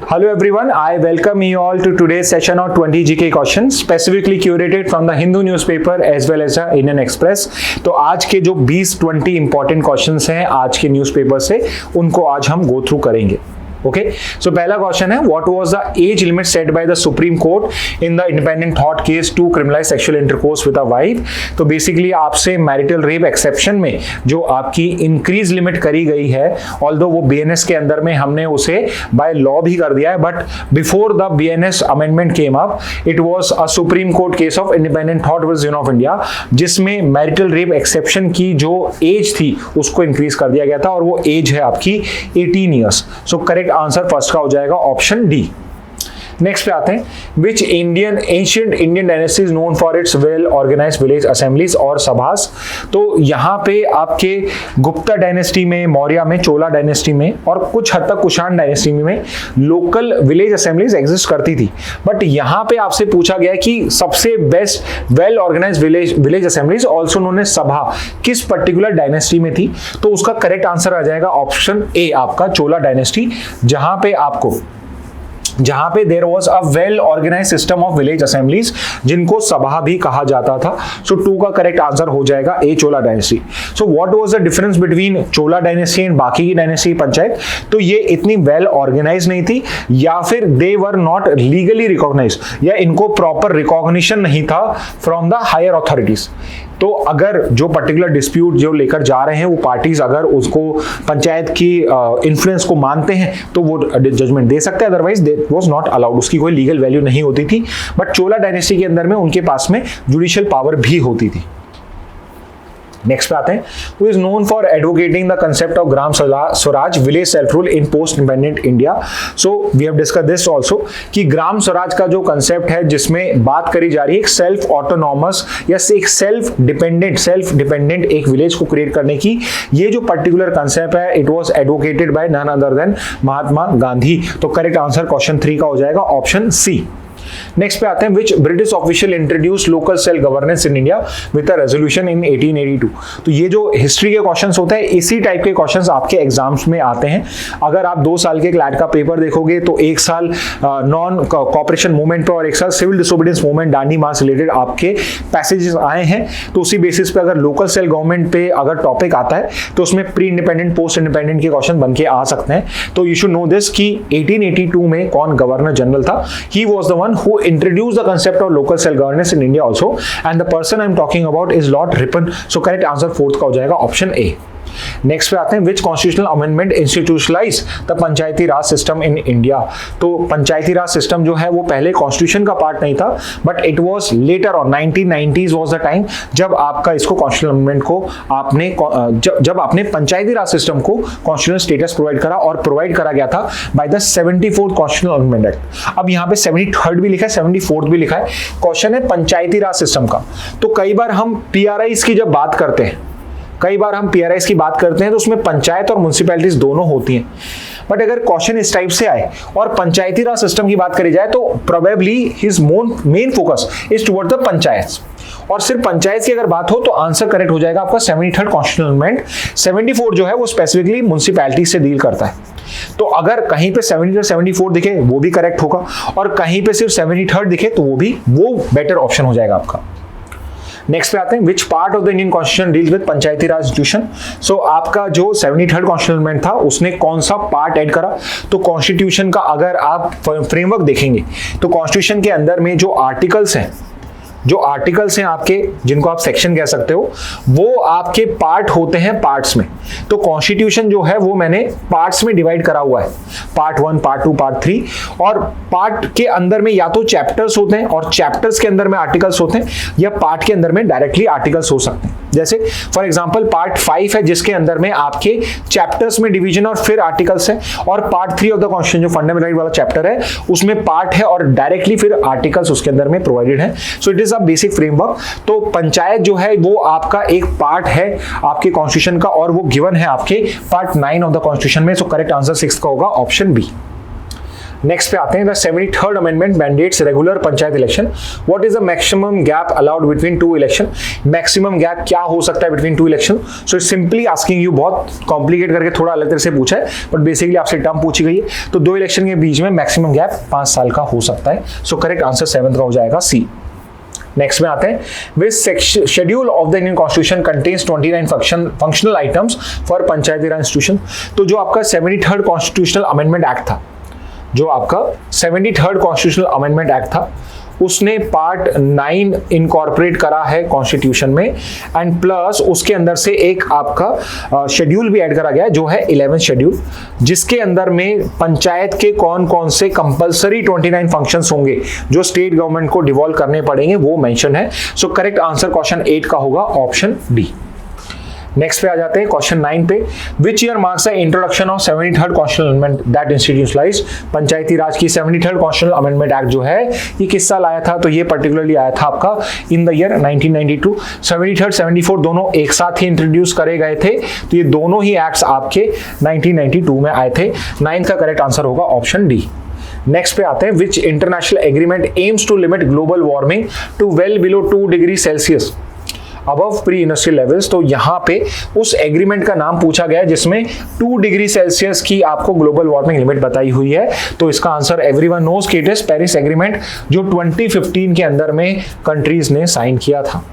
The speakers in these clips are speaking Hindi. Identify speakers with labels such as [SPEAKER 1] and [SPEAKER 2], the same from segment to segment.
[SPEAKER 1] Hello everyone, I welcome you all to today's session of 20 GK questions specifically curated from the Hindu newspaper as well as the Indian Express। तो आज के जो 20-20 इंपॉर्टेंट क्वेश्चंस हैं आज के न्यूज़पेपर से उनको आज हम गो थ्रू करेंगे। ओके सो पहला क्वेश्चन है, what was the age limit set by the supreme court in the independent thought case to criminalise sexual intercourse with a wife. तो बेसिकली आपसे मैरिटल रेप एक्सेप्शन में जो आपकी इंक्रीज लिमिट करी गई है, ऑल्दो वो बीएनएस के अंदर में हमने उसे बाय लॉ भी कर दिया है, but before the BNS amendment came up it was a supreme court case of independent thought with of India, जिसमें मैरिटल रेप एक्सेप्शन की जो एज थी उसको इंक्रीज कर दिया गया था और वो एज है आपकी 18 years. So correct answer first का हो जाएगा ऑप्शन डी। नेक्स्ट पे आते हैं, which ancient Indian dynasty is known for its well organised village assemblies और सभास। तो यहाँ पे आपके गुप्ता डायनेस्टी में, मौर्य में, चोला डायनेस्टी में और कुछ हद तक कुषाण डायनेस्टी में लोकल विलेज असेंबलीज एग्जिस्ट करती थी, बट यहाँ पे आपसे पूछा गया कि सबसे best well organised village assemblies also known as sabha किस पर्टिकुलर डायनेस्टी में थी। तो उसका करेक्ट आंसर आ जाएगा ऑप्शन ए आपका चोला डायनेस्टी, जहां पे there was a well organise system of village assemblies जिनको सभा भी कहा जाता था। सो 2 का करेक्ट आंसर हो जाएगा A Chola dynasty. So what was the difference between Chola dynasty and बाकी की डायनेस्टी पंचायत? तो ये इतनी वेल ऑर्गेनाइज नहीं थी, या फिर दे वर नॉट लीगली रिकॉग्नाइज्ड, या इनको प्रॉपर रिकॉग्निशन नहीं था फ्रॉम द हायर अथॉरिटीज। तो अगर जो पर्टिकुलर डिस्प्यूट जो लेकर जा रहे हैं वो पार्टीज अगर उसको पंचायत की इन्फ्लुएंस को मानते हैं तो वो जजमेंट दे सकते हैं, otherwise that was not allowed, उसकी कोई लीगल वैल्यू नहीं होती थी। बट चोला डायनेस्टी के अंदर में उनके पास में जुडिशियल पावर भी होती थी। नेक्स्ट पे आते हैं, who is known for advocating the concept of Gram Swaraj village self rule in post independent India. So we have discuss this also कि ग्राम स्वराज का जो कंसेप्ट है जिसमें बात करी जा रही है एक सेल्फ ऑटोनॉमस या एक सेल्फ डिपेंडेंट एक विलेज को क्रिएट करने की, ये जो पर्टिकुलर कंसेप्ट है it was advocated by none other than Mahatma Gandhi. तो करेक्ट आंसर क्वेश्चन 3 का हो जाएगा ऑप्शन सी। नेक्स्ट पे आते हैं, विच British official introduce local self governance in India with a resolution in 1882। तो ये जो हिस्ट्री के क्वेश्चंस होते हैं इसी टाइप के क्वेश्चंस आपके एग्जाम्स में आते हैं। अगर आप 2 साल के क्लैट का पेपर देखोगे तो 1 साल नॉन कॉपरेशन मूवमेंट पे और 1 साल सिविल डिसोबीडियंस मूवमेंट दांडी मार्च रिलेटेड आपके पैसेजेस आए हैं। तो उसी बेसिस पे अगर लोकल सेल्फ गवर्नमेंट पे अगर टॉपिक आता है तो उसमें प्री इंडिपेंडेंट पोस्ट इंडिपेंडेंट के क्वेश्चन बन के आ सकते हैं। तो यू शुड नो दिस कि 1882 में कौन गवर्नर जनरल था। He was the one who introduced the concept of local self governance in India also, and the person I'm talking about is Lord Ripon. So correct answer 4th का हो जाएगा ऑप्शन ए। नेक्स्ट पे आते हैं, which constitutional amendment institutionalize the panchayati raj system in India. तो पंचायती राज सिस्टम जो है वो पहले कॉन्स्टिट्यूशन का पार्ट नहीं था, but it was later on 1990s was the time जब आपका इसको कॉन्स्टिट्यूशनल अमेंडमेंट को आपने जब आपने पंचायती राज सिस्टम को कॉन्स्टिट्यूशनल स्टेटस प्रोवाइड करा, और प्रोवाइड करा गया था by the 74th constitutional amendment act. अब यहाँ पे 73rd भी लिखा है, 74th भी लिखा है। क्वेश्चन है पंचायती राज सिस्टम का। तो कई बार हम पीआरआईज की जब बात करते हैं तो उसमें पंचायत और म्युनिसिपैलिटीज दोनों होती हैं। बट अगर क्वेश्चन इस टाइप से आए और पंचायती राज सिस्टम की बात करी जाए तो probably his main focus is toward the panchayat, और सिर्फ पंचायत की अगर बात हो तो आंसर करेक्ट हो जाएगा आपका 73rd कॉन्स्टिट्यूशनल अमेंडमेंट। 74 जो है वो स्पेसिफिकली म्युनिसिपैलिटी से डील करता है। तो अगर कहीं पे 73 74 दिखे वो भी करेक्ट होगा, और कहीं पे सिर्फ 73rd दिखे तो वो बेटर ऑप्शन हो जाएगा आपका। नेक्स्ट पे आते हैं, which part of the Indian constitution deals with panchayati raj institution. So आपका जो 73rd कॉन्स्टिट्यूशन अमेंडमेंट था उसने कौन सा पार्ट ऐड करा? तो कॉन्स्टिट्यूशन का अगर आप फ्रेमवर्क देखेंगे तो कॉन्स्टिट्यूशन के अंदर में जो आर्टिकल्स हैं आपके, जिनको आप सेक्शन कह सकते हो, वो आपके पार्ट होते हैं पार्ट्स में। तो कॉन्स्टिट्यूशन जो है वो मैंने पार्ट्स में डिवाइड करा हुआ है, पार्ट 1, पार्ट 2, पार्ट 3, और पार्ट के अंदर में या तो चैप्टर्स होते हैं और चैप्टर्स के अंदर में आर्टिकल्स होते हैं, या पार्ट के अंदर में डायरेक्टली आर्टिकल्स हो सकते हैं। जैसे फॉर एग्जांपल पार्ट 5 है जिसके अंदर में आपके चैप्टर्स में डिवीजन और फिर आर्टिकल्स है, और पार्ट 3 ऑफ द कॉन्स्टिट्यूशन जो फंडामेंटल राइट वाला चैप्टर है उसमें पार्ट है और डायरेक्टली फिर आर्टिकल्स उसके अंदर में प्रोवाइडेड है। So it is a basic framework. तो पंचायत जो है वो आपका एक पार्ट है आपके कॉन्स्टिट्यूशन का, और वो गिवन है आपके पार्ट 9 ऑफ द कॉन्स्टिट्यूशन में। सो करेक्ट आंसर 6 का होगा ऑप्शन बी। नेक्स्ट पे आते हैं, the 73rd amendment mandates regular panchayat election. What is the maximum gap allowed between two election? Maximum gap क्या हो सकता है between two election? So simply asking you, बहुत कॉम्प्लिकेट करके थोड़ा अलग तरह से पूछा है, बट बेसिकली आपसे टर्म पूछी गई है। तो दो इलेक्शन के बीच में मैक्सिमम गैप 5 साल का हो सकता है। सो करेक्ट आंसर 7th का हो जाएगा सी। नेक्स्ट में आते हैं, which schedule of the Indian constitution contains 29 functional items for panchayati raj institution. तो जो आपका 73rd कॉन्स्टिट्यूशनल अमेंडमेंट एक्ट था, जो आपका 73rd कॉन्स्टिट्यूशनल अमेंडमेंट एक्ट था, उसने पार्ट 9 इनकॉर्पोरेट करा है कॉन्स्टिट्यूशन में, एंड प्लस उसके अंदर से एक आपका शेड्यूल भी ऐड करा गया है जो है 11th शेड्यूल, जिसके अंदर में पंचायत के कौन कौन से कंपलसरी 29 फंक्शंस होंगे जो स्टेट गवर्नमेंट को डिवॉल्व करने पड़ेंगे वो मेंशन है। सो करेक्ट आंसर क्वेश्चन 8 का होगा ऑप्शन डी। नेक्स्ट पे आ जाते हैं क्वेश्चन 9 पे, which year marks the introduction of 73rd constitutional amendment that institutionalized panchayati raj की 73rd कॉन्स्टिट्यूशनल अमेंडमेंट एक्ट जो है ये किस साल आया था? तो ये पर्टिकुलरली आया था आपका इन द ईयर 1992। 73rd 74 दोनों एक साथ ही इंट्रोड्यूस करे गए थे, तो ये दोनों ही एक्ट्स आपके 1992 में आए थे। 9th का करेक्ट आंसर होगा ऑप्शन डी। नेक्स्ट पे आते हैं, which international agreement aims to limit global warming to well below 2 degree Celsius above pre industrial levels. तो यहाँ पे उस एग्रीमेंट का नाम पूछा गया है जिसमें 2 डिग्री सेल्सियस की आपको ग्लोबल वार्मिंग लिमिट बताई हुई है। तो इसका आंसर एवरीवन नोज कि इट इज पेरिस एग्रीमेंट, जो 2015 के अंदर में कंट्रीज ने साइन किया था।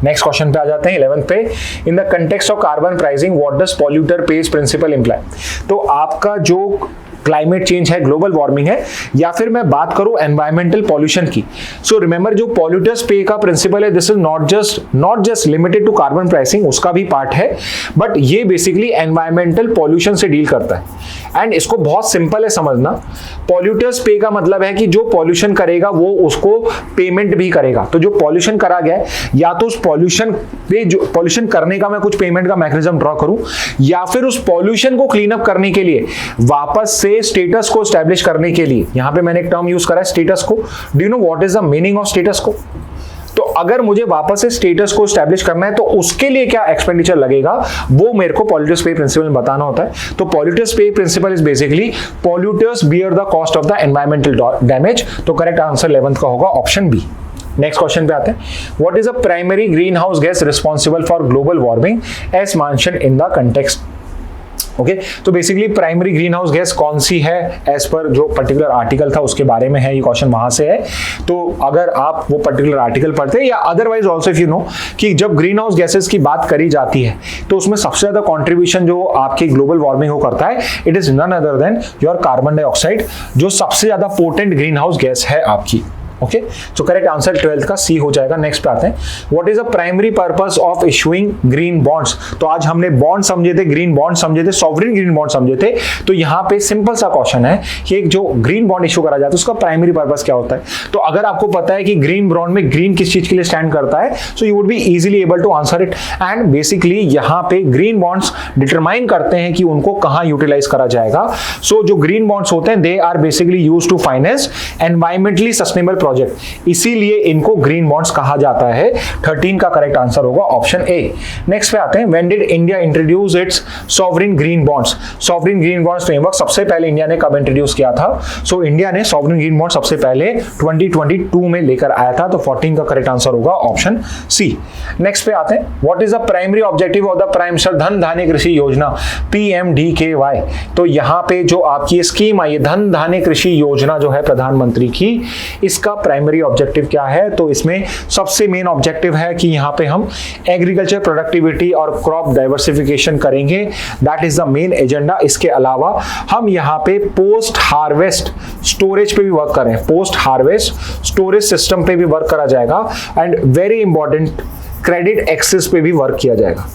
[SPEAKER 1] नेक्स्ट क्वेश्चन पे आ जाते हैं 11th पे, in the context of carbon pricing what does polluter pays principle imply. तो आपका जो क्लाइमेट चेंज है, ग्लोबल वार्मिंग है, या फिर मैं बात करूं एनवायरमेंटल पॉल्यूशन की, सो रिमेंबर जो पॉल्यूटर्स पे का प्रिंसिपल है, this is not just limited to carbon pricing, उसका भी पार्ट है, बट ये बेसिकली एनवायरमेंटल पॉल्यूशन से डील करता है। एंड इसको बहुत सिंपल है समझना, पॉल्यूटर्स पे का मतलब है कि जो पॉल्यूशन करेगा वो उसको पेमेंट भी करेगा। तो जो पॉल्यूशन करा गया है, या तो उस पॉल्यूशन पे, जो पॉल्यूशन करने का मैं कुछ पेमेंट का मैकेनिज्म ड्रॉ करूं, या फिर उस पॉल्यूशन को क्लीन अप करने के लिए वापस से स्टेटस को एस्टैब्लिश करने के लिए, यहां पे मैंने एक टर्म यूज करा है स्टेटस को। Do you know what is the meaning of status को? तो अगर मुझे वापस से स्टेटस को एस्टैब्लिश करना है तो उसके लिए क्या एक्सपेंडिचर लगेगा वो मेरे को पॉल्यूटर्स पे प्रिंसिपल में बताना होता है। तो polluters pay principle is basically polluters bear the cost of the environmental damage. तो करेक्ट आंसर 11th का होगा ऑप्शन बी। नेक्स्ट क्वेश्चन पे आते हैं, what is a primary green house gas responsible for global warming as mentioned in the context. Okay, तो basically primary green house gas कौन सी है एज पर जो पर्टिकुलर आर्टिकल था उसके बारे में है, ये क्वेश्चन वहां से है। तो अगर आप वो पर्टिकुलर आर्टिकल पढ़ते हैं, या otherwise also if you know कि जब ग्रीन हाउस गैसेस की बात करी जाती है तो उसमें सबसे ज्यादा कॉन्ट्रीब्यूशन जो आपके ग्लोबल वार्मिंग को करता है, it is none other than your carbon dioxide, जो सबसे ज्यादा पोटेंट ग्रीन हाउस गैस है आपकी। ओके, तो करेक्ट आंसर 12th का सी हो जाएगा। नेक्स्ट पे आते हैं, what is the primary purpose of issuing green bonds. तो आज हमने बॉन्ड समझे थे, ग्रीन बॉन्ड समझे थे, सॉवरेन ग्रीन बॉन्ड समझे थे। तो यहाँ पे सिंपल सा क्वेश्चन है कि एक जो ग्रीन बॉन्ड इशू करा जाता है उसका प्राइमरी पर्पस क्या होता है। तो अगर आपको पता है कि ग्रीन बॉन्ड में ग्रीन किस चीज के लिए स्टैंड करता है, so you would be easily able to answer it. And basically यहाँ पे ग्रीन बॉन्ड्स डिटरमाइन करते हैं कि उनको कहाँ यूटिलाइज करा जाएगा। सो जो ग्रीन बॉन्ड्स होते हैं, they are basically used to finance environmentally sustainable project, इसीलिए इनको ग्रीन बॉन्ड्स कहा जाता है। 13 का करेक्ट आंसर होगा ऑप्शन ए। नेक्स्ट पे आते हैं, when did India introduce its sovereign green bonds. Sovereign green bonds framework सबसे पहले इंडिया ने कब इंट्रोड्यूस किया था? सो इंडिया ने सॉवरेन ग्रीन बॉन्ड सबसे पहले 2022 में लेकर आया था। तो 14 का करेक्ट आंसर होगा ऑप्शन सी। नेक्स्ट पे आते हैं, what is the primary objective of the prime minister धन धान्य कृषि योजना PMDKY। तो यहाँ पे जो आपकी स्कीम आई है धन धान्य कृषि योजना जो है प्रधानमंत्री की, इसका प्राइमरी ऑब्जेक्टिव क्या है? तो इसमें सबसे मेन ऑब्जेक्टिव है कि यहाँ पे हम एग्रीकल्चर प्रोडक्टिविटी और क्रॉप डाइवर्सिफिकेशन करेंगे, that is the main agenda. इसके अलावा हम यहाँ पे पोस्ट हार्वेस्ट स्टोरेज पे भी वर्क करें, पोस्ट हार्वेस्ट स्टोरेज सिस्टम पे भी वर्क करा जाएगा, and very important credit access पे भी वर्क किया जाएगा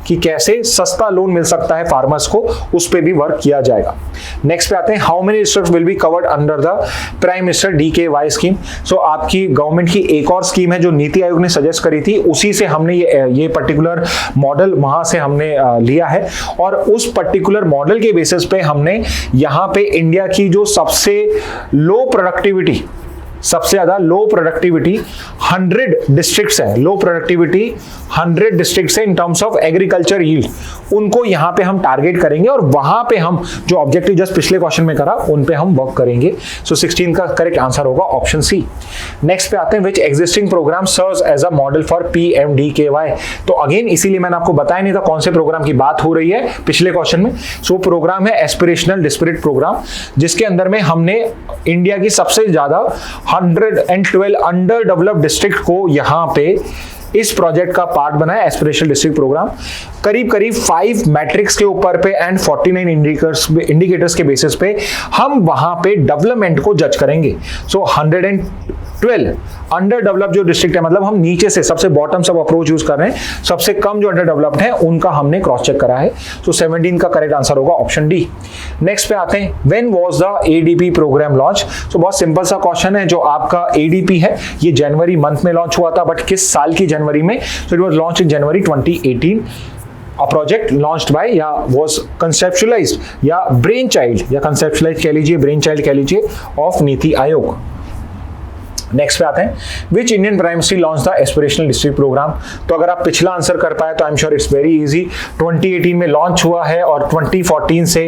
[SPEAKER 1] कि कैसे सस्ता लोन मिल सकता है फार्मर्स को, उस पे भी वर्क किया जाएगा। नेक्स्ट पे आते हैं, how many districts will be covered under the prime minister DKY scheme. So आपकी गवर्नमेंट की एक और स्कीम है जो नीति आयोग ने सजेस्ट करी थी, उसी से हमने ये पर्टिकुलर मॉडल वहां से हमने लिया है, और उस पर्टिकुलर मॉडल के बेसिस पे हमने यहाँ पे इंडिया की जो सबसे लो प्रोडक्टिविटी सबसे ज्यादा लो प्रोडक्टिविटी 100 डिस्ट्रिक्ट्स है, लो प्रोडक्टिविटी 100 डिस्ट्रिक्ट्स है in terms of agriculture yield, उनको यहां पे हम टारगेट करेंगे और वहां पे हम जो ऑब्जेक्टिव जस्ट पिछले क्वेश्चन में करा उन पे हम वर्क करेंगे। सो 16 का करेक्ट आंसर होगा ऑप्शन सी। नेक्स्ट पे आते हैं, which existing program serves as a model for PMDKY। तो अगेन इसीलिए मैंने आपको बताया नहीं था कौन से प्रोग्राम की बात हो रही है पिछले क्वेश्चन में। सो प्रोग्राम है एस्पिरेशनल डिस्पैरिट प्रोग्राम, जिसके अंदर में हमने इंडिया की सबसे ज्यादा 112 अंडर डेवलप्ड डिस्ट्रिक्ट को यहां पे इस प्रोजेक्ट का पार्ट बनाया, एस्पिरेशनल डिस्ट्रिक्ट प्रोग्राम। करीब करीब 5 मैट्रिक्स के ऊपर पे एंड 49 इंडिकेटर्स के बेसिस पे हम वहां पे डेवलपमेंट को जज करेंगे। सो 112 अंडर डेवलप्ड जो डिस्ट्रिक्ट है, मतलब हम नीचे से सबसे बॉटम सब अप्रोच यूज कर रहे हैं, सबसे कम जो अंडर डेवलप्ड है उनका हमने क्रॉस चेक करा है। सो 17 का करेक्ट आंसर होगा ऑप्शन डी। नेक्स्ट पे आते हैं, when was the ADP program launch. So बहुत सिंपल सा क्वेश्चन है, जो आपका ADP है ये जनवरी मंथ में लॉन्च हुआ था, बट किस साल की जनवरी में? So it was launch in January 2018। A project launched by या was conceptualized या brain child या conceptualized कह लीजिए, brain child कह लीजिए of नीति आयोग। नेक्स्ट पे आते हैं, which Indian prime minister launch the aspirational district programme. तो अगर आप पिछला आंसर कर पाए तो I am sure it's very easy. 2018 में लॉन्च हुआ है और 2014 से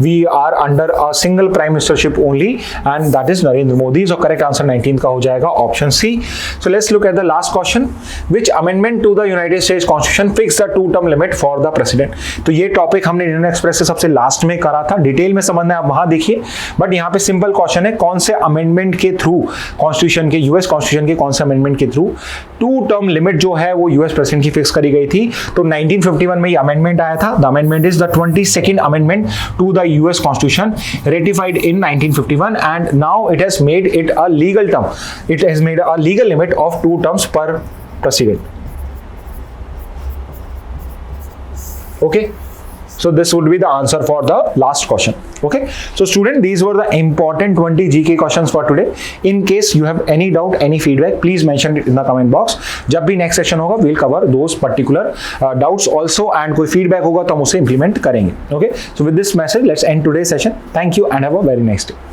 [SPEAKER 1] we are under a single prime ministership only and that is Narendra Modi. So correct answer 19 का हो जाएगा option C. So let's look at the last question, which amendment to the United states constitution fix the 2 term limit for the president. तो ये टॉपिक हमने इंडियन एक्सप्रेस से सबसे लास्ट में करा था, डिटेल में समझना है आप वहां देखिए, बट यहाँ पे सिंपल क्वेश्चन है, कौन से अमेंडमेंट के थ्रू कॉन्स्टिट्यूशन के, यूएस कॉन्स्टिट्यूशन के कौन से अमेंडमेंट के थ्रू 2 टर्म लिमिट जो है वो यूएस प्रेसिडेंट की फिक्स करी गई थी। तो 1951 में ये अमेंडमेंट आया था। The amendment is the 22nd amendment to the US constitution ratified in 1951 and now it has made it a legal term, it has made a legal limit of 2 terms पर president. Okay, so this would be the answer for the last question. Okay, so student, these were the important 20 GK questions for today. In case you have any doubt, any feedback, please mention it in the comment box. जब भी next session होगा we'll cover those particular doubts also, and कोई feedback होगा तो हम उसे implement करेंगे. Okay, so with this message let's end today's session. Thank you and have a very nice day.